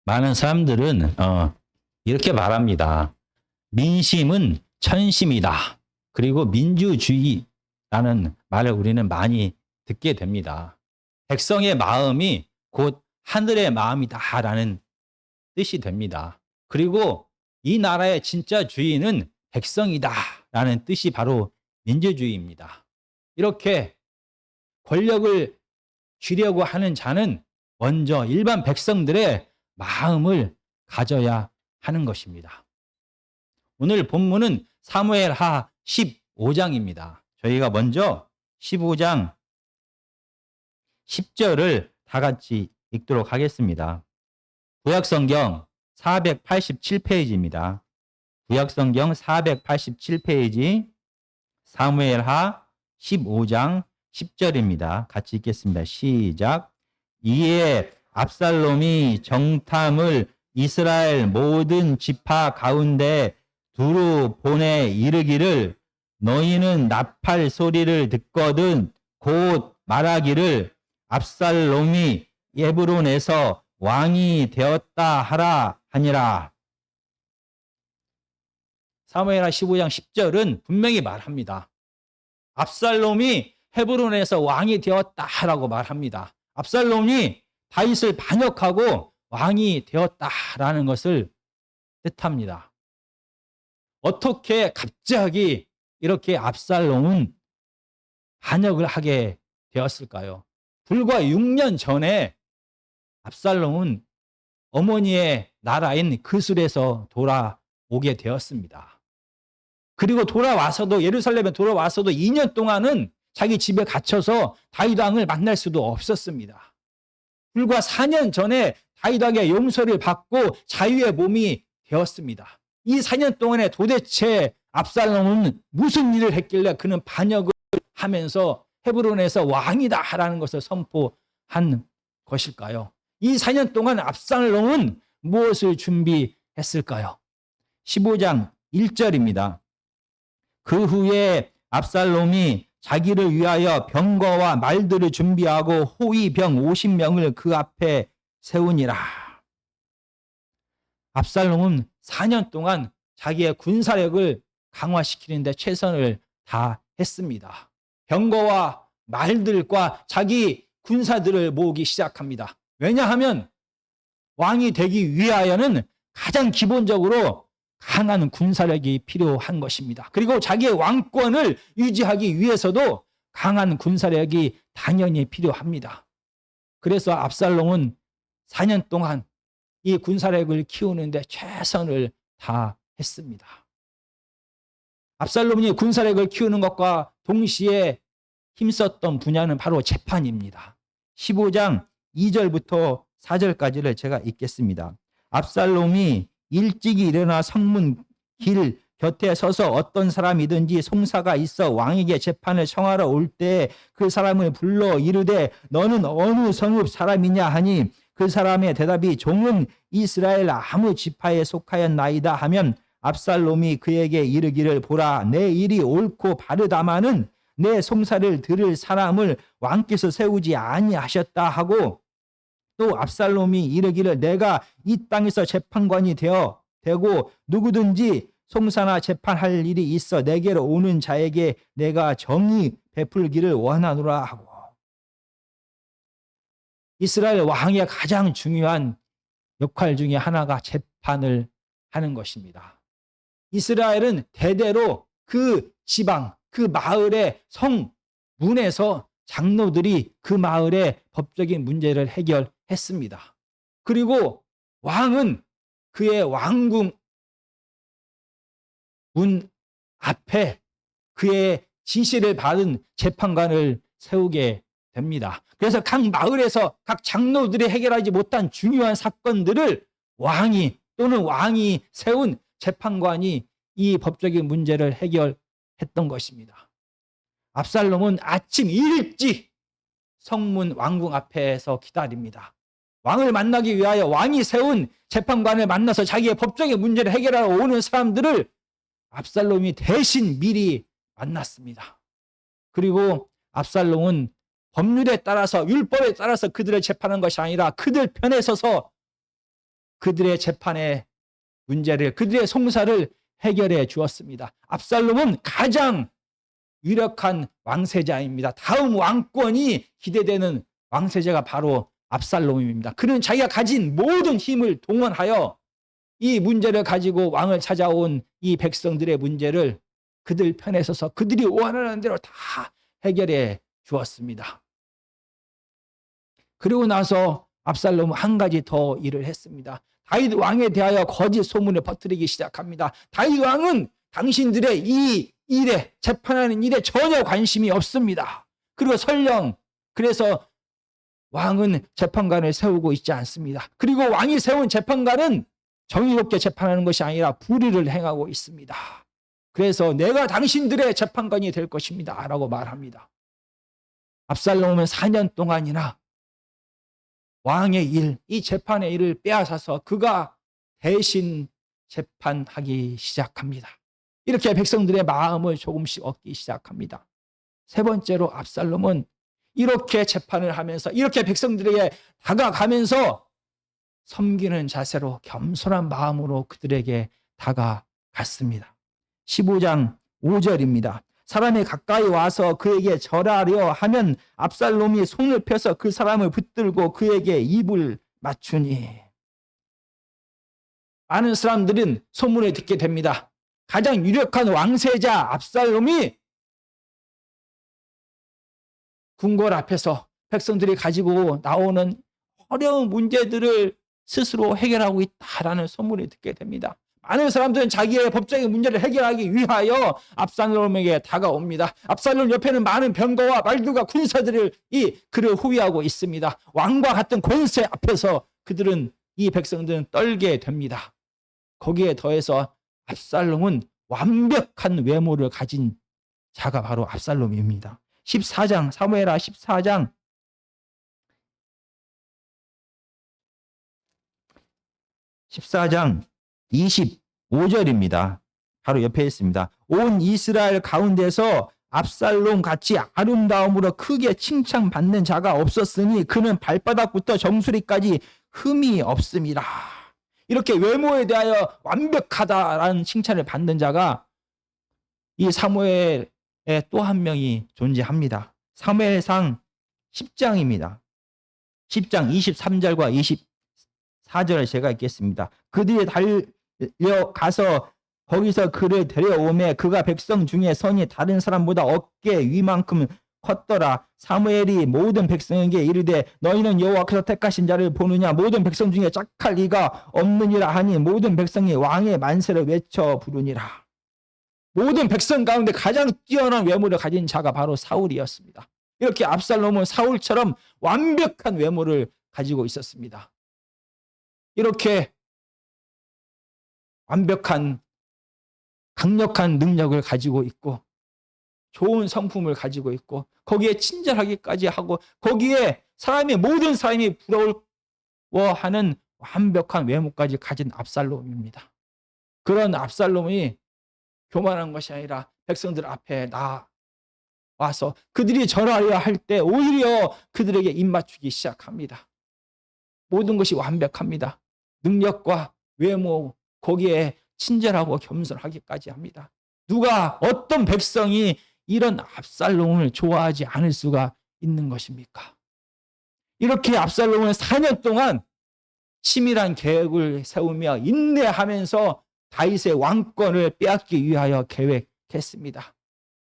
많은 사람들은 이렇게 말합니다. 민심은 천심이다. 그리고 민주주의라는 말을 우리는 많이 듣게 됩니다. 백성의 마음이 곧 하늘의 마음이다라는 뜻이 됩니다. 그리고 이 나라의 진짜 주인은 백성이다라는 뜻이 바로 민주주의입니다. 이렇게 권력을 쥐려고 하는 자는 먼저 일반 백성들의 마음을 가져야 하는 것입니다. 오늘 본문은 사무엘하 15장입니다. 저희가 먼저 15장 10절을 다 같이 읽도록 하겠습니다. 구약성경 487페이지입니다. 구약성경 487페이지 사무엘하 15장 10절입니다. 같이 읽겠습니다. 시작. 이에 압살롬이 정탐을 이스라엘 모든 지파 가운데 두루 보내 이르기를 너희는 나팔 소리를 듣거든 곧 말하기를 압살롬이 예브론에서 왕이 되었다 하라 하니라. 사무엘하 15장 10절은 분명히 말합니다. 압살롬이 헤브론에서 왕이 되었다라고 말합니다. 압살롬이 다윗을 반역하고 왕이 되었다라는 것을 뜻합니다. 어떻게 갑자기 이렇게 압살롬은 반역을 하게 되었을까요? 불과 6년 전에 압살롬은 어머니의 나라인 그술에서 돌아오게 되었습니다. 그리고 돌아와서도 예루살렘에 돌아와서도 2년 동안은 자기 집에 갇혀서 다윗 왕을 만날 수도 없었습니다. 불과 4년 전에 다윗 왕의 용서를 받고 자유의 몸이 되었습니다. 이 4년 동안에 도대체 압살롬은 무슨 일을 했길래 그는 반역을 하면서 헤브론에서 왕이다라는 것을 선포한 것일까요? 이 4년 동안 압살롬은 무엇을 준비했을까요? 15장 1절입니다. 그 후에 압살롬이 자기를 위하여 병거와 말들을 준비하고 호위병 50명을 그 앞에 세우니라. 압살롬은 4년 동안 자기의 군사력을 강화시키는데 최선을 다했습니다. 병거와 말들과 자기 군사들을 모으기 시작합니다. 왜냐하면 왕이 되기 위하여는 가장 기본적으로 강한 군사력이 필요한 것입니다. 그리고 자기의 왕권을 유지하기 위해서도 강한 군사력이 당연히 필요합니다. 그래서 압살롬은 4년 동안 이 군사력을 키우는데 최선을 다했습니다. 압살롬이 군사력을 키우는 것과 동시에 힘썼던 분야는 바로 재판입니다. 15장 2절부터 4절까지를 제가 읽겠습니다. 압살롬이 일찍이 일어나 성문 길 곁에 서서 어떤 사람이든지 송사가 있어 왕에게 재판을 청하러 올 때 그 사람을 불러 이르되 너는 어느 성읍 사람이냐 하니 그 사람의 대답이 종은 이스라엘 아무 지파에 속하였나이다 하면 압살롬이 그에게 이르기를 보라 내 일이 옳고 바르다마는 내 송사를 들을 사람을 왕께서 세우지 아니하셨다 하고 또 압살롬이 이르기를 내가 이 땅에서 재판관이 되고 누구든지 송사나 재판할 일이 있어 내게로 오는 자에게 내가 정의 베풀기를 원하노라 하고 이스라엘 왕의 가장 중요한 역할 중에 하나가 재판을 하는 것입니다. 이스라엘은 대대로 그 지방, 그 마을의 성문에서 장로들이 그 마을의 법적인 문제를 해결했습니다. 그리고 왕은 그의 왕궁 문 앞에 그의 지시를 받은 재판관을 세우게 됩니다. 그래서 각 마을에서 각 장로들이 해결하지 못한 중요한 사건들을 왕이 또는 왕이 세운 재판관이 이 법적인 문제를 해결했던 것입니다. 압살롬은 아침 일찍 성문 왕궁 앞에서 기다립니다. 왕을 만나기 위하여 왕이 세운 재판관을 만나서 자기의 법적인 문제를 해결하러 오는 사람들을 압살롬이 대신 미리 만났습니다. 그리고 압살롬은 법률에 따라서 율법에 따라서 그들을 재판한 것이 아니라 그들 편에 서서 그들의 재판의 문제를, 그들의 송사를 해결해 주었습니다. 압살롬은 가장 유력한 왕세자입니다. 다음 왕권이 기대되는 왕세자가 바로 압살롬입니다. 그는 자기가 가진 모든 힘을 동원하여 이 문제를 가지고 왕을 찾아온 이 백성들의 문제를 그들 편에 서서 그들이 원하는 대로 다 해결해 주었습니다. 그리고 나서 압살롬은 한 가지 더 일을 했습니다. 다윗 왕에 대하여 거짓 소문을 퍼뜨리기 시작합니다. 다윗 왕은 당신들의 이 일에, 재판하는 일에 전혀 관심이 없습니다. 그리고 설령 그래서 왕은 재판관을 세우고 있지 않습니다. 그리고 왕이 세운 재판관은 정의롭게 재판하는 것이 아니라 불의를 행하고 있습니다. 그래서 내가 당신들의 재판관이 될 것입니다 라고 말합니다. 압살롬은 4년 동안이나 왕의 일, 이 재판의 일을 빼앗아서 그가 대신 재판하기 시작합니다. 이렇게 백성들의 마음을 조금씩 얻기 시작합니다. 세 번째로 압살롬은 이렇게 재판을 하면서, 이렇게 백성들에게 다가가면서 섬기는 자세로 겸손한 마음으로 그들에게 다가갔습니다. 15장 5절입니다. 사람이 가까이 와서 그에게 절하려 하면 압살롬이 손을 펴서 그 사람을 붙들고 그에게 입을 맞추니. 많은 사람들은 소문을 듣게 됩니다. 가장 유력한 왕세자 압살롬이 궁궐 앞에서 백성들이 가지고 나오는 어려운 문제들을 스스로 해결하고 있다라는 소문을 듣게 됩니다. 많은 사람들은 자기의 법적인 문제를 해결하기 위하여 압살롬에게 다가옵니다. 압살롬 옆에는 많은 병거와 말들과 군사들이 그를 후위하고 있습니다. 왕과 같은 권세 앞에서 그들은, 이 백성들은 떨게 됩니다. 거기에 더해서 압살롬은 완벽한 외모를 가진 자가 바로 압살롬입니다. 14장, 사무엘하 14장 25절입니다. 바로 옆에 있습니다. 온 이스라엘 가운데서 압살롬 같이 아름다움으로 크게 칭찬받는 자가 없었으니 그는 발바닥부터 정수리까지 흠이 없음이라. 이렇게 외모에 대하여 완벽하다라는 칭찬을 받는 자가 이 사무엘에 또 한 명이 존재합니다. 사무엘상 10장입니다. 10장 23절과 24절을 제가 읽겠습니다. 그들이 달려가서 거기서 그를 데려오매 그가 백성 중에 선이 다른 사람보다 어깨 위만큼 컸더라. 사무엘이 모든 백성에게 이르되 너희는 여호와께서 택하신 자를 보느냐. 모든 백성 중에 짝할 리가 없느니라 하니 모든 백성이 왕의 만세를 외쳐 부르니라. 모든 백성 가운데 가장 뛰어난 외모를 가진 자가 바로 사울이었습니다. 이렇게 압살롬은 사울처럼 완벽한 외모를 가지고 있었습니다. 이렇게 완벽한 강력한 능력을 가지고 있고 좋은 성품을 가지고 있고 거기에 친절하기까지 하고 거기에 모든 사람이 부러워하는 완벽한 외모까지 가진 압살롬입니다. 그런 압살롬이 교만한 것이 아니라 백성들 앞에 나와서 그들이 절하려 할 때 오히려 그들에게 입맞추기 시작합니다. 모든 것이 완벽합니다. 능력과 외모, 거기에 친절하고 겸손하기까지 합니다. 누가, 어떤 백성이 이런 압살롬을 좋아하지 않을 수가 있는 것입니까? 이렇게 압살롬은 4년 동안 치밀한 계획을 세우며 인내하면서 다윗의 왕권을 빼앗기 위하여 계획했습니다.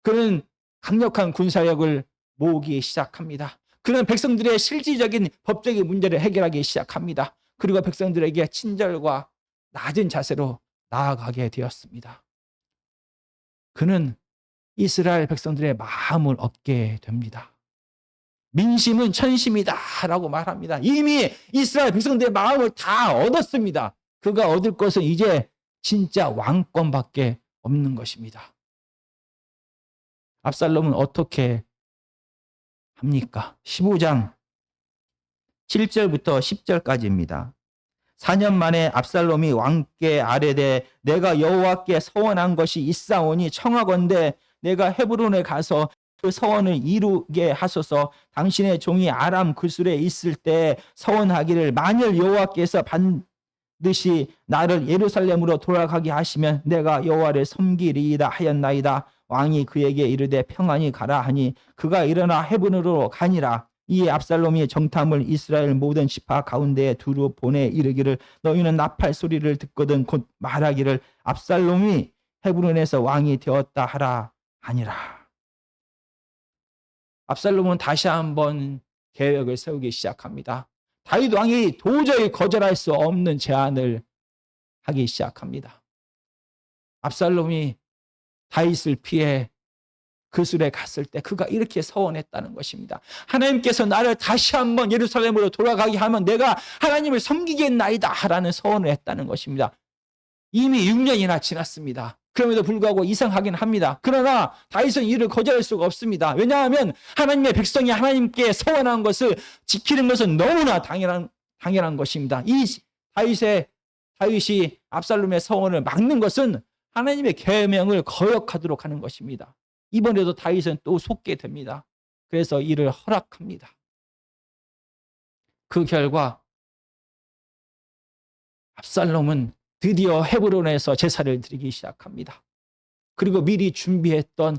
그는 강력한 군사력을 모으기 시작합니다. 그는 백성들의 실질적인 법적인 문제를 해결하기 시작합니다. 그리고 백성들에게 친절과 낮은 자세로 나아가게 되었습니다. 그는 이스라엘 백성들의 마음을 얻게 됩니다. 민심은 천심이다 라고 말합니다. 이미 이스라엘 백성들의 마음을 다 얻었습니다. 그가 얻을 것은 이제 진짜 왕권밖에 없는 것입니다. 압살롬은 어떻게 합니까? 15장 7절부터 10절까지입니다. 4년 만에 압살롬이 왕께 아뢰되 내가 여호와께 서원한 것이 있사오니 청하건대 내가 헤브론에 가서 그 서원을 이루게 하소서. 당신의 종이 아람 구술에 있을 때 서원하기를 만일 여호와께서 듯이 나를 예루살렘으로 돌아가게 하시면 내가 여호와를 섬기리이다 하였나이다. 왕이 그에게 이르되 평안히 가라 하니 그가 일어나 헤브론으로 가니라. 이에 압살롬이 정탐을 이스라엘 모든 지파 가운데에 두루 보내 이르기를 너희는 나팔 소리를 듣거든 곧 말하기를 압살롬이 헤브론에서 왕이 되었다 하라 하니라. 압살롬은 다시 한번 계획을 세우기 시작합니다. 다윗 왕이 도저히 거절할 수 없는 제안을 하기 시작합니다. 압살롬이 다윗을 피해 그술에 갔을 때 그가 이렇게 서원했다는 것입니다. 하나님께서 나를 다시 한번 예루살렘으로 돌아가게 하면 내가 하나님을 섬기겠나이다 라는 서원을 했다는 것입니다. 이미 6년이나 지났습니다. 그럼에도 불구하고 이상하긴 합니다. 그러나 다윗은 이를 거절할 수가 없습니다. 왜냐하면 하나님의 백성이 하나님께 서원한 것을 지키는 것은 너무나 당연한 것입니다. 이 다윗이 압살롬의 서원을 막는 것은 하나님의 계명을 거역하도록 하는 것입니다. 이번에도 다윗은 또 속게 됩니다. 그래서 이를 허락합니다. 그 결과 압살롬은 드디어 헤브론에서 제사를 드리기 시작합니다. 그리고 미리 준비했던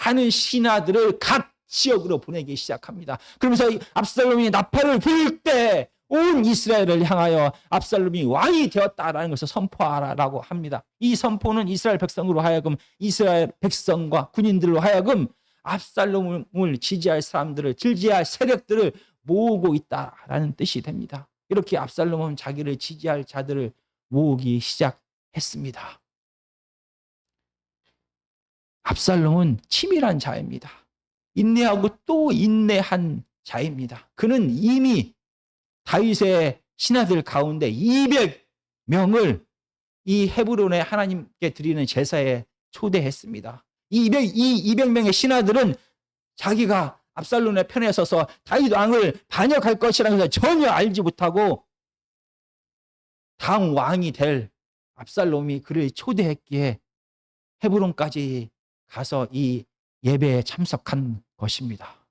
많은 신하들을 각 지역으로 보내기 시작합니다. 그러면서 압살롬이 나팔을 불 때 온 이스라엘을 향하여 압살롬이 왕이 되었다라는 것을 선포하라고 합니다. 이 선포는 이스라엘 백성으로 하여금 이스라엘 백성과 군인들로 하여금 압살롬을 지지할 사람들을 지지할 세력들을 모으고 있다라는 뜻이 됩니다. 이렇게 압살롬은 자기를 지지할 자들을 모으기 시작했습니다. 압살롬은 치밀한 자입니다. 인내하고 또 인내한 자입니다. 그는 이미 다윗의 신하들 가운데 200명을 이 헤브론에 하나님께 드리는 제사에 초대했습니다. 이 200명의 신하들은 자기가 압살롬의 편에 서서 다윗 왕을 반역할 것이라는 것을 전혀 알지 못하고 다음 왕이 될 압살롬이 그를 초대했기에 헤브론까지 가서 이 예배에 참석한 것입니다.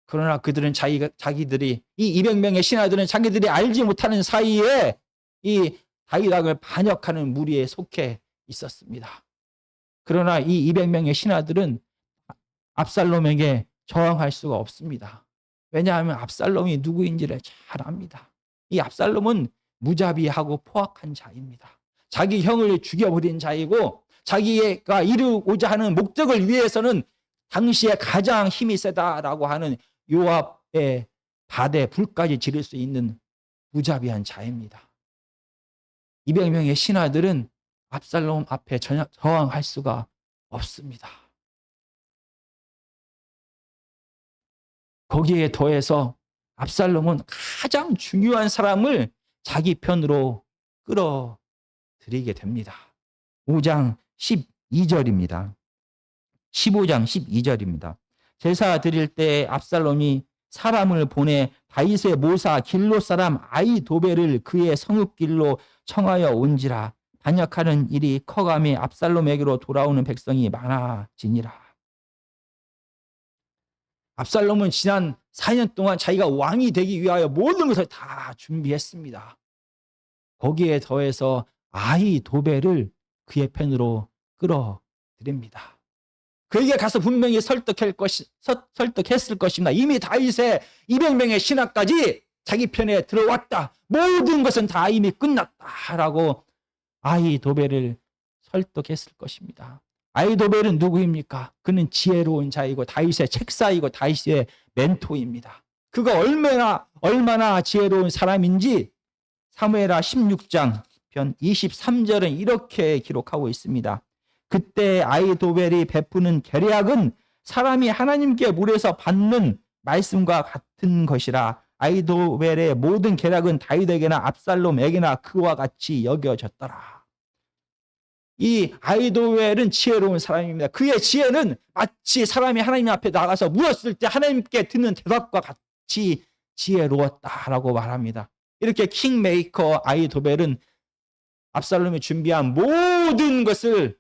그러나 그들은 자기들이 이 200명의 신하들은 자기들이 알지 못하는 사이에 이 다윗 왕을 반역하는 무리에 속해 있었습니다. 그러나 이 200명의 신하들은 압살롬에게 저항할 수가 없습니다. 왜냐하면 압살롬이 누구인지를 잘 압니다. 이 압살롬은 무자비하고 포악한 자입니다. 자기 형을 죽여버린 자이고 자기가 이루고자 하는 목적을 위해서는 당시에 가장 힘이 세다라고 하는 요압의 바대 불까지 지를 수 있는 무자비한 자입니다. 200명의 신하들은 압살롬 앞에 저항할 수가 없습니다. 거기에 더해서 압살롬은 가장 중요한 사람을 자기 편으로 끌어들이게 됩니다. 5장 12절입니다. 15장 12절입니다. 제사 드릴 때 압살롬이 사람을 보내 다윗의 모사 길로 사람 아히도벨을 그의 성읍길로 청하여 온지라. 반역하는 일이 커감에 압살롬에게로 돌아오는 백성이 많아지니라. 압살롬은 지난 4년 동안 자기가 왕이 되기 위하여 모든 것을 다 준비했습니다. 거기에 더해서 아히도벨을 그의 편으로 끌어들입니다. 그에게 가서 분명히 설득했을 것입니다. 이미 다윗의 200명의 신하까지 자기 편에 들어왔다. 모든 것은 다 이미 끝났다라고 아히도벨을 설득했을 것입니다. 아히도벨은 누구입니까? 그는 지혜로운 자이고 다윗의 책사이고 다윗의 멘토입니다. 그가 얼마나 지혜로운 사람인지 사무엘하 16장 편 23절은 이렇게 기록하고 있습니다. 그때 아히도벨이 베푸는 계략은 사람이 하나님께 물에서 받는 말씀과 같은 것이라. 아히도벨의 모든 계략은 다윗에게나 압살롬에게나 그와 같이 여겨졌더라. 이 아히도벨은 지혜로운 사람입니다. 그의 지혜는 마치 사람이 하나님 앞에 나가서 물었을 때 하나님께 듣는 대답과 같이 지혜로웠다라고 말합니다. 이렇게 킹메이커 아히도벨은 압살롬이 준비한 모든 것을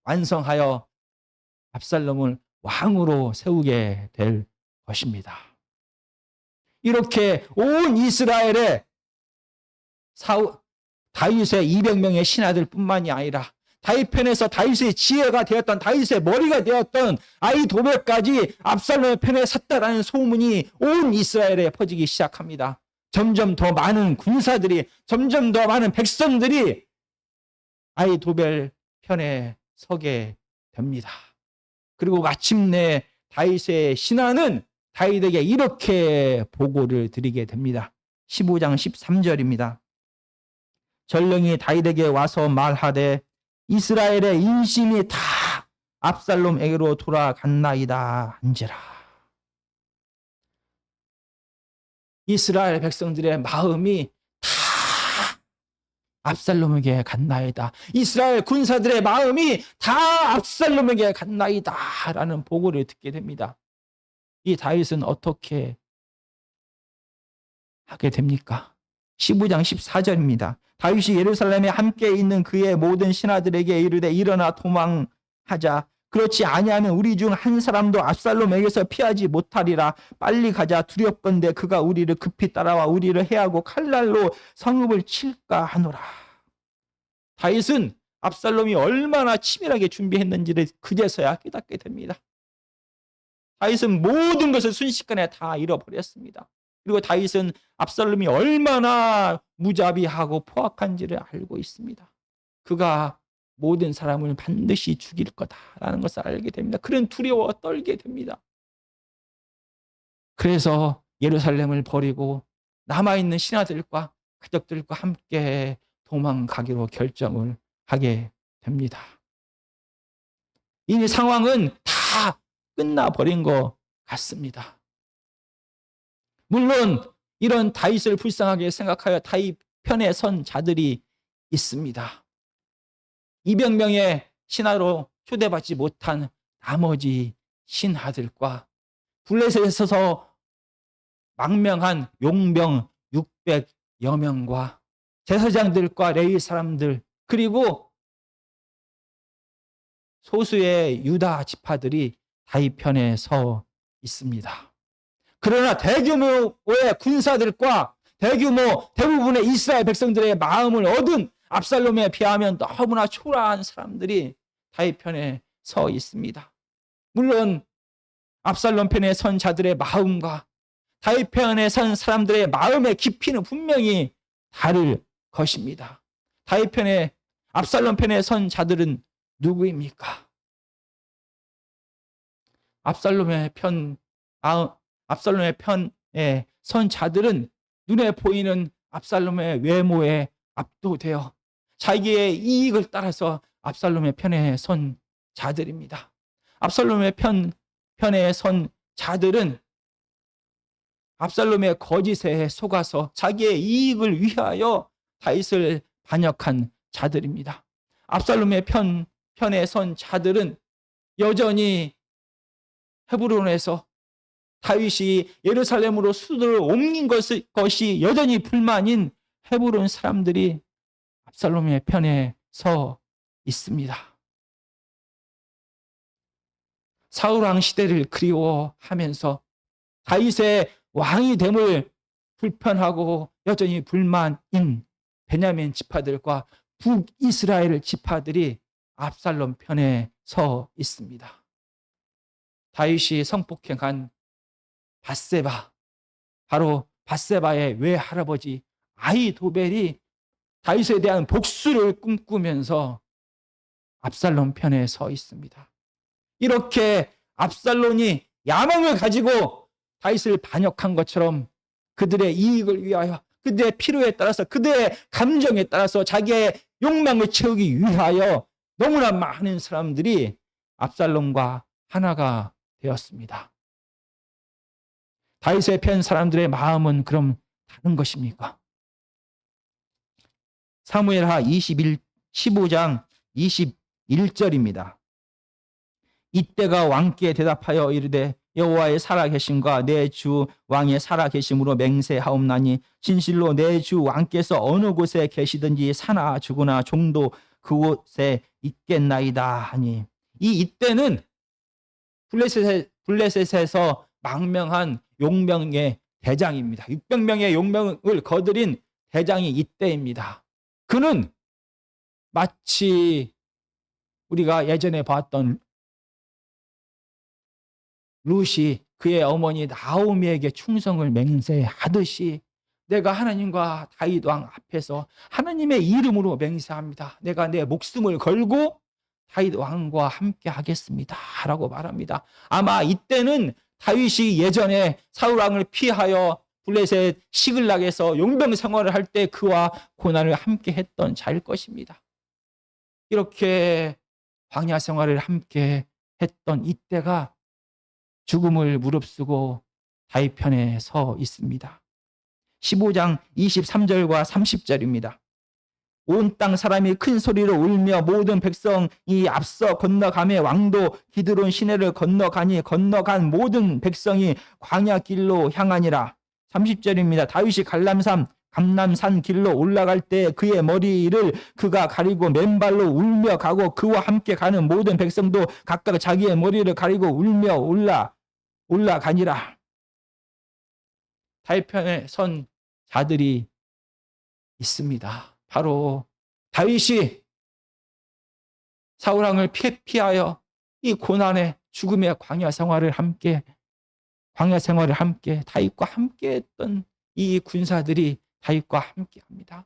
완성하여 압살롬을 왕으로 세우게 될 것입니다. 이렇게 온 이스라엘의 다윗의 200명의 신하들뿐만이 아니라 다윗 편에서 다윗의 지혜가 되었던, 다윗의 머리가 되었던 아히도벨까지 압살롬의 편에 섰다라는 소문이 온 이스라엘에 퍼지기 시작합니다. 점점 더 많은 군사들이, 점점 더 많은 백성들이 아히도벨 편에 서게 됩니다. 그리고 마침내 다윗의 신하는 다윗에게 이렇게 보고를 드리게 됩니다. 15장 13절입니다. 전령이 다윗에게 와서 말하되 이스라엘의 인심이 다 압살롬에게로 돌아갔나이다 한지라. 이스라엘 백성들의 마음이 다 압살롬에게 갔나이다. 이스라엘 군사들의 마음이 다 압살롬에게 갔나이다 라는 보고를 듣게 됩니다. 이 다윗은 어떻게 하게 됩니까? 15장 14절입니다. 다윗이 예루살렘에 함께 있는 그의 모든 신하들에게 이르되 일어나 도망하자. 그렇지 아니하면 우리 중 한 사람도 압살롬에게서 피하지 못하리라. 빨리 가자. 두렵건대 그가 우리를 급히 따라와 우리를 해하고 칼날로 성읍을 칠까 하노라. 다윗은 압살롬이 얼마나 치밀하게 준비했는지를 그제서야 깨닫게 됩니다. 다윗은 모든 것을 순식간에 다 잃어버렸습니다. 그리고 다윗은 압살롬이 얼마나 무자비하고 포악한지를 알고 있습니다. 그가 모든 사람을 반드시 죽일 거다라는 것을 알게 됩니다. 그는 두려워 떨게 됩니다. 그래서 예루살렘을 버리고 남아있는 신하들과 가족들과 함께 도망가기로 결정을 하게 됩니다. 이미 상황은 다 끝나버린 것 같습니다. 물론 이런 다윗을 불쌍하게 생각하여 다윗 편에 선 자들이 있습니다. 200명의 신하로 초대받지 못한 나머지 신하들과 블레셋에서 망명한 용병 600여 명과 제사장들과 레위 사람들, 그리고 소수의 유다 지파들이 다윗 편에 서 있습니다. 그러나 대규모의 군사들과 대부분의 이스라엘 백성들의 마음을 얻은 압살롬에 비하면 너무나 초라한 사람들이 다윗 편에 서 있습니다. 물론 압살롬 편에 선 자들의 마음과 다윗 편에 선 사람들의 마음의 깊이는 분명히 다를 것입니다. 압살롬 편에 선 자들은 누구입니까? 압살롬의 편에 선 자들은 눈에 보이는 압살롬의 외모에 압도되어 자기의 이익을 따라서 압살롬의 편에 선 자들입니다. 압살롬의 편에 선 자들은 압살롬의 거짓에 속아서 자기의 이익을 위하여 다윗을 반역한 자들입니다. 압살롬의 편에 선 자들은 여전히 헤브론에서 다윗이 예루살렘으로 수도를 옮긴 것이 여전히 불만인 헤브론 사람들이 압살롬의 편에 서 있습니다. 사울왕 시대를 그리워하면서 다윗의 왕이 됨을 불편하고 여전히 불만인 베냐민 지파들과 북이스라엘 지파들이 압살롬 편에 서 있습니다. 다윗이 성폭행한 밧세바, 바로 밧세바의 외할아버지 아히도벨이 다윗에 대한 복수를 꿈꾸면서 압살롬 편에 서 있습니다. 이렇게 압살롬이 야망을 가지고 다윗을 반역한 것처럼 그들의 이익을 위하여, 그들의 필요에 따라서, 그들의 감정에 따라서 자기의 욕망을 채우기 위하여 너무나 많은 사람들이 압살롬과 하나가 되었습니다. 다윗의 편 사람들의 마음은 그럼 다른 것입니까? 사무엘하 15장 21절입니다. 이때가 왕께 대답하여 이르되 여호와의 살아계심과 내 주 왕의 살아계심으로 맹세하옵나니 진실로 내 주 왕께서 어느 곳에 계시든지 사나 죽으나 종도 그곳에 있겠나이다 하니, 이때는 블레셋에서 망명한 용병의 대장입니다. 600명의 용병을 거느린 대장이 이때입니다. 그는 마치 우리가 예전에 봤던 룻이 그의 어머니 나오미에게 충성을 맹세하듯이 내가 하나님과 다윗 왕 앞에서 하나님의 이름으로 맹세합니다. 내가 내 목숨을 걸고 다윗 왕과 함께 하겠습니다. 라고 말합니다. 아마 이때는 다윗이 예전에 사울 왕을 피하여 블레셋 시글락에서 용병 생활을 할 때 그와 고난을 함께 했던 자일 것입니다. 이렇게 광야 생활을 함께 했던 이때가 죽음을 무릅쓰고 다윗 편에 서 있습니다. 15장 23절과 30절입니다. 온 땅 사람이 큰 소리로 울며 모든 백성이 앞서 건너가며 왕도 기드론 시내를 건너가니 건너간 모든 백성이 광야 길로 향하니라. 30절입니다. 다윗이 감람산 길로 올라갈 때 그의 머리를 그가 가리고 맨발로 울며 가고 그와 함께 가는 모든 백성도 각각 자기의 머리를 가리고 울며 올라가니라. 다윗 편에 선 자들이 있습니다. 바로 다윗이 사울 왕을 피하여 이 고난의 죽음의 광야 생활을 함께 다윗과 함께 했던 이 군사들이 다윗과 함께 합니다.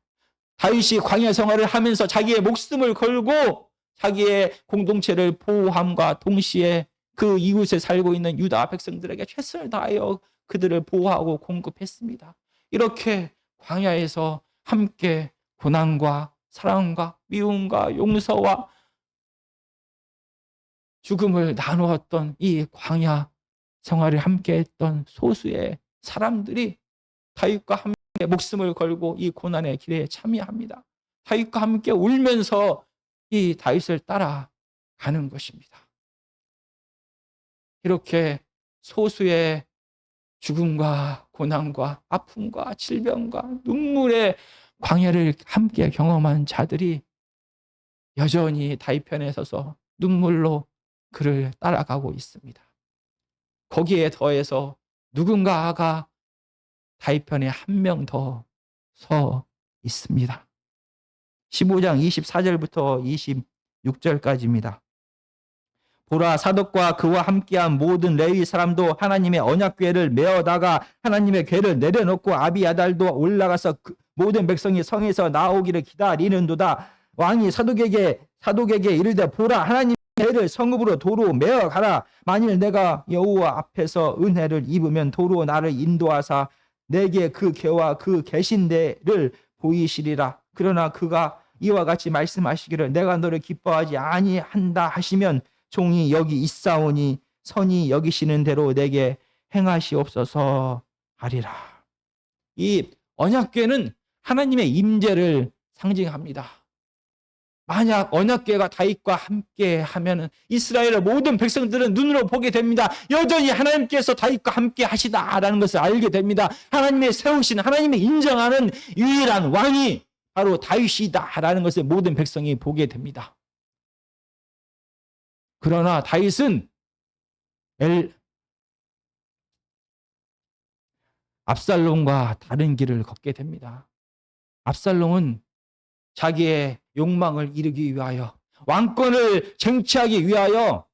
다윗이 광야 생활을 하면서 자기의 목숨을 걸고 자기의 공동체를 보호함과 동시에 그 이웃에 살고 있는 유다 백성들에게 최선을 다하여 그들을 보호하고 공급했습니다. 이렇게 광야에서 함께 고난과 사랑과 미움과 용서와 죽음을 나누었던 이 광야 생활을 함께 했던 소수의 사람들이 다윗과 함께 목숨을 걸고 이 고난의 길에 참여합니다. 다윗과 함께 울면서 이 다윗을 따라가는 것입니다. 이렇게 소수의 죽음과 고난과 아픔과 질병과 눈물의 광야를 함께 경험한 자들이 여전히 다윗 편에 서서 눈물로 그를 따라가고 있습니다. 거기에 더해서 누군가가 다윗 편에 한 명 더 서 있습니다. 15장 24절부터 26절까지입니다. 보라, 사독과 그와 함께한 모든 레위 사람도 하나님의 언약궤를 메어다가 하나님의 궤를 내려놓고 아비아달도 올라가서 모든 백성이 성에서 나오기를 기다리는도다. 왕이 사독에게 이르되, 보라, 하나님의 궤를 성읍으로 도로 메어가라. 만일 내가 여호와 앞에서 은혜를 입으면 도로 나를 인도하사 내게 그 궤와 그 계신대를 보이시리라. 그러나 그가 이와 같이 말씀하시기를 내가 너를 기뻐하지 아니한다 하시면 종이 여기 있사오니 선이 여기시는 대로 내게 행하시옵소서 하리라. 이 언약궤는 하나님의 임재를 상징합니다. 만약 언약궤가 다윗과 함께 하면 이스라엘의 모든 백성들은 눈으로 보게 됩니다. 여전히 하나님께서 다윗과 함께 하시다라는 것을 알게 됩니다. 하나님의 세우신, 하나님의 인정하는 유일한 왕이 바로 다윗이다라는 것을 모든 백성이 보게 됩니다. 그러나 다윗은 압살롬과 다른 길을 걷게 됩니다. 압살롬은 자기의 욕망을 이루기 위하여, 왕권을 쟁취하기 위하여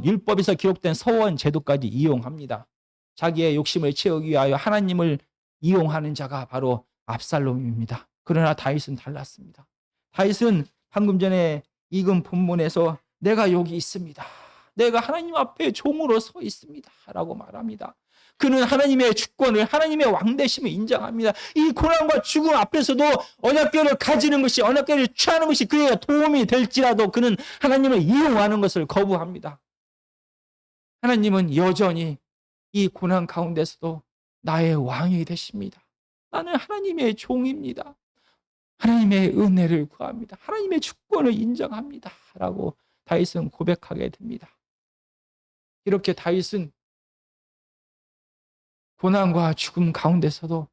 율법에서 기록된 서원 제도까지 이용합니다. 자기의 욕심을 채우기 위하여 하나님을 이용하는 자가 바로 압살롬입니다. 그러나 다윗은 달랐습니다. 다윗은 방금 전에 읽은 본문에서 내가 여기 있습니다. 내가 하나님 앞에 종으로 서 있습니다. 라고 말합니다. 그는 하나님의 주권을, 하나님의 왕대심을 인정합니다. 이 고난과 죽음 앞에서도 언약궤를 가지는 것이, 언약궤를 취하는 것이 그에게 도움이 될지라도 그는 하나님을 이용하는 것을 거부합니다. 하나님은 여전히 이 고난 가운데서도 나의 왕이 되십니다. 나는 하나님의 종입니다. 하나님의 은혜를 구합니다. 하나님의 주권을 인정합니다. 라고 다윗은 고백하게 됩니다. 이렇게 다윗은 고난과 죽음 가운데서도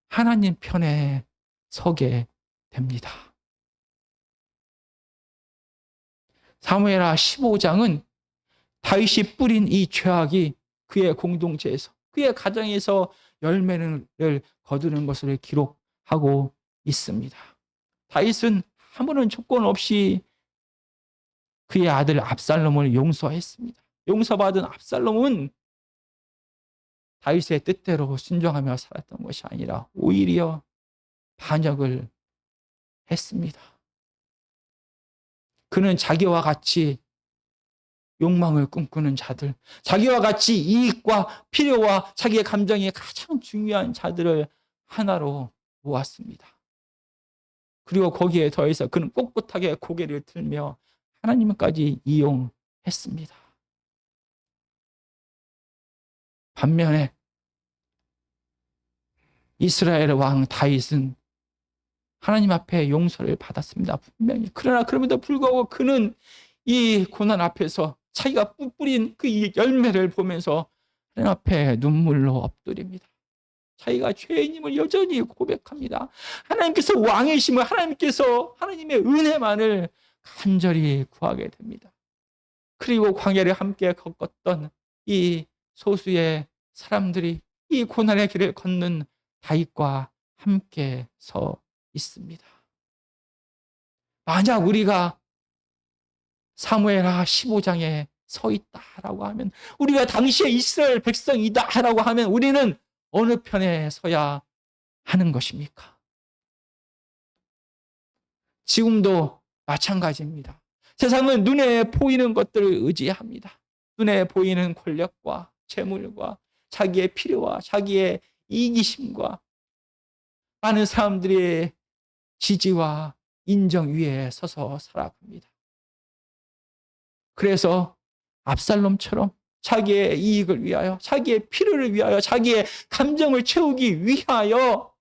하나님 편에 서게 됩니다. 사무엘하 15장은 다윗이 뿌린 이 죄악이 그의 공동체에서, 그의 가정에서 열매를 거두는 것을 기록하고 있습니다. 다윗은 아무런 조건 없이 그의 아들 압살롬을 용서했습니다. 용서받은 압살롬은 다윗의 뜻대로 순종하며 살았던 것이 아니라 오히려 반역을 했습니다. 그는 자기와 같이 욕망을 꿈꾸는 자들, 자기와 같이 이익과 필요와 자기의 감정이 가장 중요한 자들을 하나로 모았습니다. 그리고 거기에 더해서 그는 꼿꼿하게 고개를 들며 하나님까지 이용했습니다. 반면에 이스라엘 왕 다윗은 하나님 앞에 용서를 받았습니다. 분명히. 그러나 그럼에도 불구하고 그는 이 고난 앞에서 자기가 뿌린 그 열매를 보면서 하나님 앞에 눈물로 엎드립니다. 자기가 죄인임을 여전히 고백합니다. 하나님께서 왕이심을 하나님께서 하나님의 은혜만을 간절히 구하게 됩니다. 그리고 광야를 함께 겪었던 이 소수의 사람들이 이 고난의 길을 걷는 다윗과 함께 서 있습니다. 만약 우리가 사무엘하 15장에 서 있다라고 하면, 우리가 당시에 이스라엘 백성이다라고 하면 우리는 어느 편에 서야 하는 것입니까? 지금도 마찬가지입니다. 세상은 눈에 보이는 것들을 의지합니다. 눈에 보이는 권력과 재물과 자기의 필요와 자기의 이기심과 많은 사람들의 지지와 인정 위에 서서 살아갑니다. 그래서 압살롬처럼 자기의 이익을 위하여, 자기의 필요를 위하여, 자기의 감정을 채우기 위하여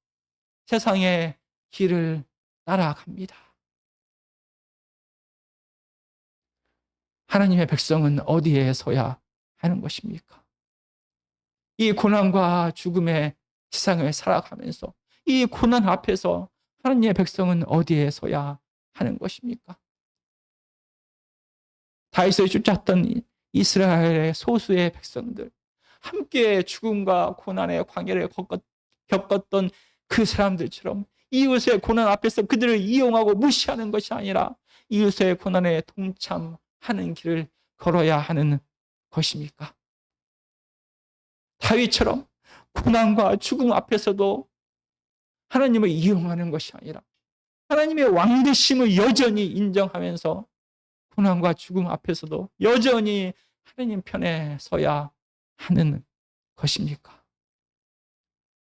세상의 길을 따라갑니다. 하나님의 백성은 어디에 서야 하는 것입니까? 이 고난과 죽음의 세상을 살아가면서 이 고난 앞에서 하나님의 백성은 어디에 서야 하는 것입니까? 다윗을 쫓았던 이스라엘의 소수의 백성들, 함께 죽음과 고난의 광야를 겪었던 그 사람들처럼 이웃의 고난 앞에서 그들을 이용하고 무시하는 것이 아니라 이웃의 고난에 동참하는 길을 걸어야 하는 것입니까? 다윗처럼 고난과 죽음 앞에서도 하나님을 이용하는 것이 아니라 하나님의 왕되심을 여전히 인정하면서 고난과 죽음 앞에서도 여전히 하나님 편에 서야 하는 것입니까?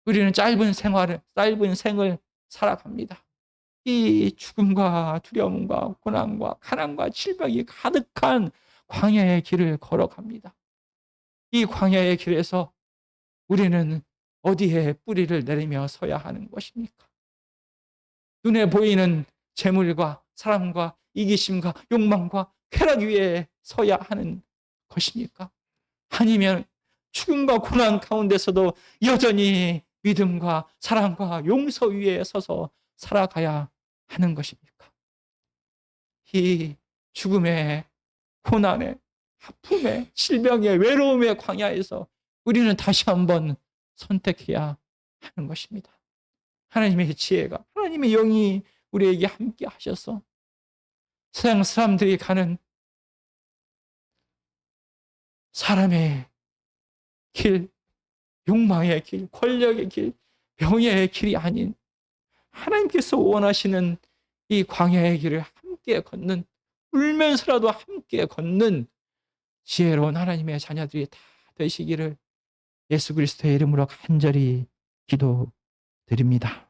우리는 짧은 생을 살아갑니다. 이 죽음과 두려움과 고난과 가난과 질병이 가득한 광야의 길을 걸어갑니다. 이 광야의 길에서 우리는 어디에 뿌리를 내리며 서야 하는 것입니까? 눈에 보이는 재물과 사람과 이기심과 욕망과 쾌락 위에 서야 하는 것입니까? 아니면 죽음과 고난 가운데서도 여전히 믿음과 사랑과 용서 위에 서서 살아가야 하는 것입니까? 이 죽음의 고난의 아픔의 질병의 외로움의 광야에서 우리는 다시 한번 선택해야 하는 것입니다. 하나님의 지혜가, 하나님의 영이 우리에게 함께 하셔서 세상 사람들이 가는 사람의 길, 욕망의 길, 권력의 길, 명예의 길이 아닌 하나님께서 원하시는 이 광야의 길을 함께 걷는, 울면서라도 함께 걷는 지혜로운 하나님의 자녀들이 다 되시기를 예수 그리스도의 이름으로 간절히 기도드립니다.